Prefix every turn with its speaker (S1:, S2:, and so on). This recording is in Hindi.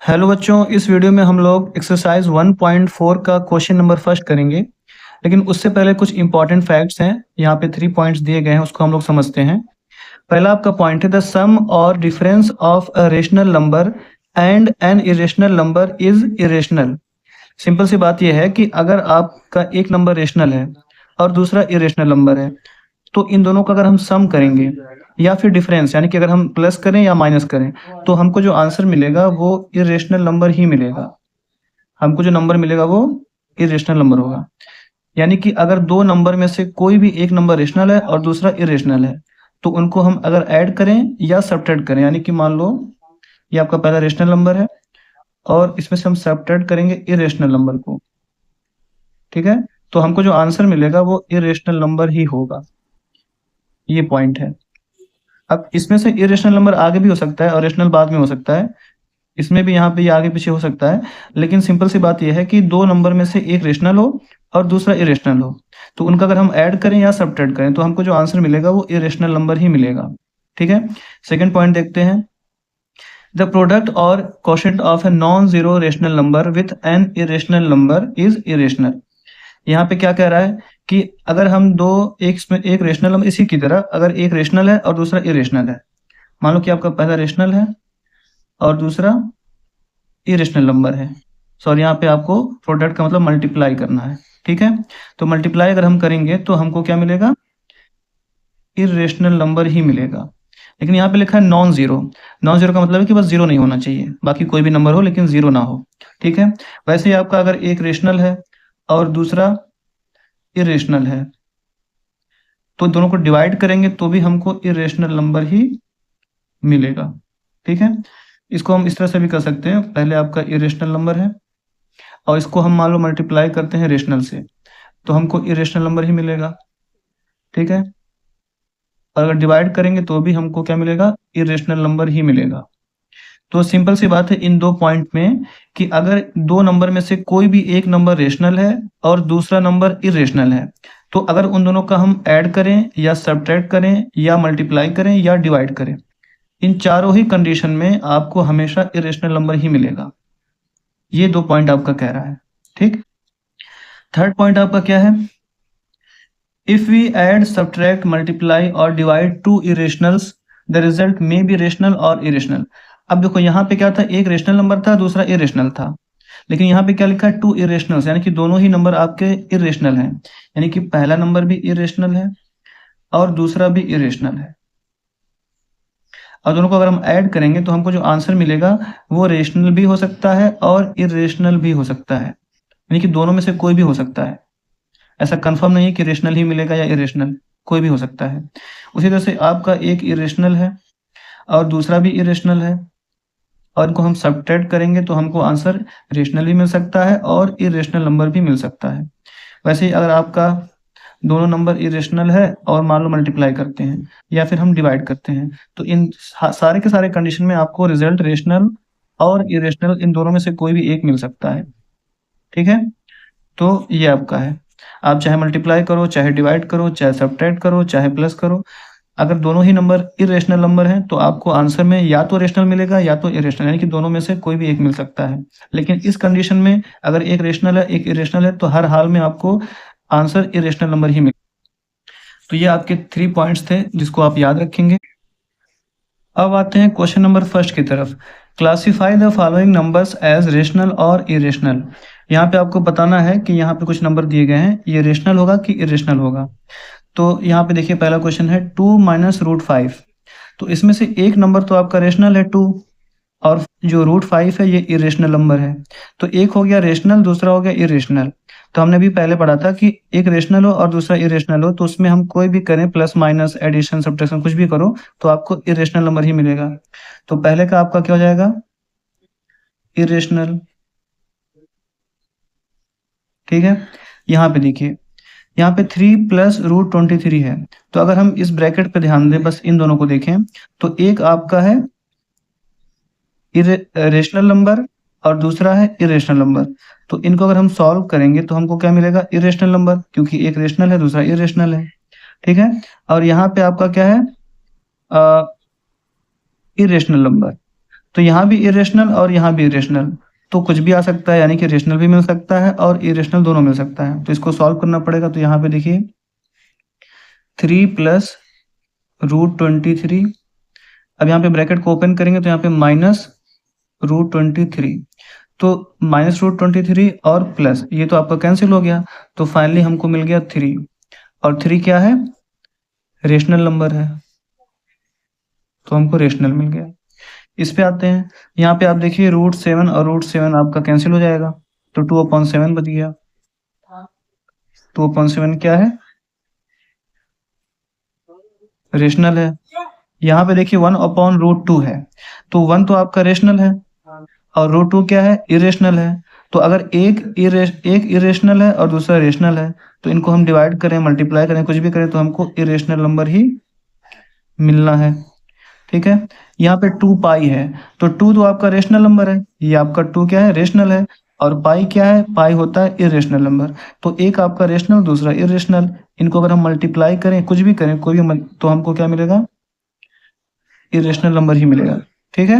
S1: हेलो बच्चों, इस वीडियो में हम लोग एक्सरसाइज 1.4 का क्वेश्चन नंबर फर्स्ट करेंगे। लेकिन उससे पहले कुछ इंपॉर्टेंट फैक्ट्स हैं। यहाँ पे 3 पॉइंट्स दिए गए हैं, उसको हम लोग समझते हैं। पहला आपका पॉइंट है द सम और difference of a rational number and an irrational number is irrational. Simple सी बात यह है कि अगर आपका एक नंबर रेशनल है और दूसरा इरेशनल नंबर है, तो इन दोनों का अगर हम सम करेंगे या फिर डिफरेंस यानी कि अगर हम प्लस करें या माइनस करें, तो हमको जो आंसर मिलेगा वो इरेशनल नंबर ही मिलेगा। हमको जो नंबर मिलेगा वो इरेशनल नंबर होगा। यानी कि अगर दो नंबर में से कोई भी एक नंबर रेशनल है और दूसरा इरेशनल है, तो उनको हम अगर ऐड करें या सब्ट्रैक्ट करें, यानी कि मान लो ये आपका पहला रेशनल नंबर है और इसमें से हम सब्ट्रैक्ट करेंगे इरेशनल नंबर को, ठीक है, तो हमको जो आंसर मिलेगा वो इरेशनल नंबर ही होगा। ये पॉइंट है। अब इसमें से इरेशनल नंबर आगे भी हो सकता है और रेशनल बाद में हो सकता है। इसमें भी यहाँ पे ये आगे पीछे हो सकता है। लेकिन सिंपल सी बात यह है कि दो नंबर में से एक रेशनल हो और दूसरा इरेशनल हो, तो उनका अगर हम ऐड करें या सब्ट्रैक्ट करें तो हमको जो आंसर मिलेगा वो इरेशनल नंबर ही मिलेगा। ठीक है, सेकेंड पॉइंट देखते हैं। द प्रोडक्ट और quotient of a non zero rational number with an irrational number is irrational. यहाँ पे क्या कह रहा है कि अगर हम दो एक रेशनल नंबर, इसी की तरह अगर एक रेशनल है और दूसरा इरेशनल है, मान लो कि आपका पहला रेशनल है और दूसरा इरेशनल नंबर है। सॉरी, यहाँ पे आपको प्रोडक्ट का मतलब मल्टीप्लाई करना है। ठीक है, तो मल्टीप्लाई अगर हम करेंगे तो हमको क्या मिलेगा? इरेशनल नंबर ही मिलेगा। लेकिन यहाँ पे लिखा है नॉन जीरो। नॉन जीरो का मतलब है कि बस जीरो नहीं होना चाहिए, बाकी कोई भी नंबर हो लेकिन जीरो ना हो। ठीक है, वैसे ही आपका अगर एक रेशनल है और दूसरा इरेशनल है, तो दोनों को डिवाइड करेंगे तो भी हमको इरेशनल नंबर ही मिलेगा। ठीक है, इसको हम इस तरह से भी कर सकते हैं। पहले आपका इरेशनल नंबर है और इसको हम मान लो मल्टीप्लाई करते हैं रेशनल से, तो हमको इरेशनल नंबर ही मिलेगा। ठीक है, और अगर डिवाइड करेंगे तो भी हमको क्या मिलेगा? इरेशनल नंबर ही मिलेगा। तो सिंपल सी बात है इन दो पॉइंट में कि अगर दो नंबर में से कोई भी एक नंबर रेशनल है और दूसरा नंबर इरेशनल है, तो अगर उन दोनों का हम ऐड करें या सब्ट्रैक्ट करें या मल्टीप्लाई करें या डिवाइड करें, इन चारों ही कंडीशन में आपको हमेशा इरेशनल नंबर ही मिलेगा। ये दो पॉइंट आपका कह रहा है। ठीक, थर्ड पॉइंट आपका क्या है? If we add subtract multiply और divide two irrationals the result may be rational और इरेशनल। अब देखो यहाँ पे क्या था, एक रेशनल नंबर था दूसरा इरेशनल था, लेकिन यहाँ पे क्या लिखा है? टू इरेशनल्स, यानी कि दोनों ही नंबर आपके इरेशनल हैं। यानी कि पहला नंबर भी इरेशनल है और दूसरा भी इरेशनल है, और दोनों को अगर हम ऐड करेंगे तो हमको जो आंसर मिलेगा वो रेशनल भी हो सकता है और इरेशनल भी हो सकता है। यानी कि दोनों में से कोई भी हो सकता है। ऐसा कंफर्म नहीं है कि रेशनल ही मिलेगा या इरेशनल, कोई भी हो सकता है। उसी तरह से आपका एक इरेशनल है और दूसरा भी इरेशनल है, और इनको हम सब्ट्रैक्ट करेंगे तो हमको आंसर रेशनल भी मिल सकता है और इरेशनल नंबर भी मिल सकता है। वैसे ही अगर आपका दोनों नंबर इरेशनल है और मान लो मल्टीप्लाई करते हैं या फिर हम डिवाइड करते हैं, तो इन सारे के सारे कंडीशन में आपको रिजल्ट रेशनल और इरेशनल इन दोनों में से कोई भी एक मिल सकता है। ठीक है, तो ये आपका है। आप चाहे मल्टीप्लाई करो, चाहे डिवाइड करो, चाहे सब्ट्रैक्ट करो, चाहे प्लस करो, अगर दोनों ही नंबर इरेशनल नंबर हैं तो आपको आंसर में या तो रेशनल मिलेगा या तो इरेशनल, यानी कि दोनों में से कोई भी एक मिल सकता है। लेकिन इस कंडीशन में अगर एक रेशनल है एक इरेशनल है, तो हर हाल में आपको आंसर इरेशनल नंबर ही मिलेगा। तो ये आपके 3 पॉइंट्स थे जिसको आप याद रखेंगे। अब आते हैं क्वेश्चन नंबर फर्स्ट की तरफ। Classify the following numbers as rational और इरेशनल। यहाँ पे आपको बताना है कि यहाँ पे कुछ नंबर दिए गए हैं, ये रेशनल होगा कि इरेशनल होगा। तो यहाँ पे देखिए पहला क्वेश्चन है 2 माइनस रूट 5। तो इसमें से एक नंबर तो आपका रेशनल है 2, और जो रूट 5 है ये इरेशनल नंबर है। तो एक हो गया रेशनल, दूसरा हो गया इरेशनल। तो हमने भी पहले पढ़ा था कि एक रेशनल हो और दूसरा इरेशनल हो तो उसमें हम कोई भी करें, प्लस माइनस एडिशन सब्ट्रैक्शन कुछ भी करो, तो आपको इरेशनल नंबर ही मिलेगा। तो पहले का आपका क्या हो जाएगा? इरेशनल। ठीक है, यहाँ पे देखिए, यहाँ पे 3 प्लस रूट 23 है। तो अगर हम इस ब्रैकेट पे ध्यान दें, बस इन दोनों को देखें, तो एक आपका है रेशनल नंबर और दूसरा है इरेशनल नंबर। तो इनको अगर हम सॉल्व करेंगे तो हमको क्या मिलेगा? इरेशनल नंबर, क्योंकि एक रेशनल है दूसरा इरेशनल है। ठीक है, और यहाँ पे आपका क्या है? Irrational number. तो यहाँ भी इरेशनल और यहाँ भी इरेशनल, तो कुछ भी आ सकता है, यानी कि रेशनल भी मिल सकता है और इरेशनल दोनों मिल सकता है। तो इसको सॉल्व करना पड़ेगा। तो यहाँ पे देखिए 3 प्लस √23, अब यहाँ पे ब्रैकेट को ओपन करेंगे तो यहाँ पे माइनस √23, तो माइनस √23 और प्लस ये तो आपका कैंसिल हो गया। तो फाइनली हमको मिल गया 3, और 3 क्या है, रेशनल नंबर है, तो हमको रेशनल मिल गया। इस पे आते हैं, यहाँ पे आप देखिए √7 और √7 आपका कैंसिल हो जाएगा, तो 2/7 बच गया। 2/7 क्या है, रेशनल है। यहाँ पे देखिए 1/√2 है, तो 1 तो आपका रेशनल है और √2 क्या है, इरेशनल है। तो अगर एक इरेशनल है और दूसरा रेशनल है, तो इनको हम डिवाइड करें, मल्टीप्लाई करें, कुछ भी करें, तो हमको इरेशनल नंबर ही मिलना है। ठीक है, यहाँ पे 2 पाई है, तो 2 तो आपका रेशनल नंबर है, ये आपका 2 क्या है, रेशनल है। और पाई क्या है, पाई होता है इरेशनल नंबर। तो एक आपका रेशनल, दूसरा इरेशनल, इनको अगर हम मल्टीप्लाई करें, कुछ भी करें, कोई भी तो हमको क्या मिलेगा, इरेशनल नंबर ही मिलेगा। ठीक है।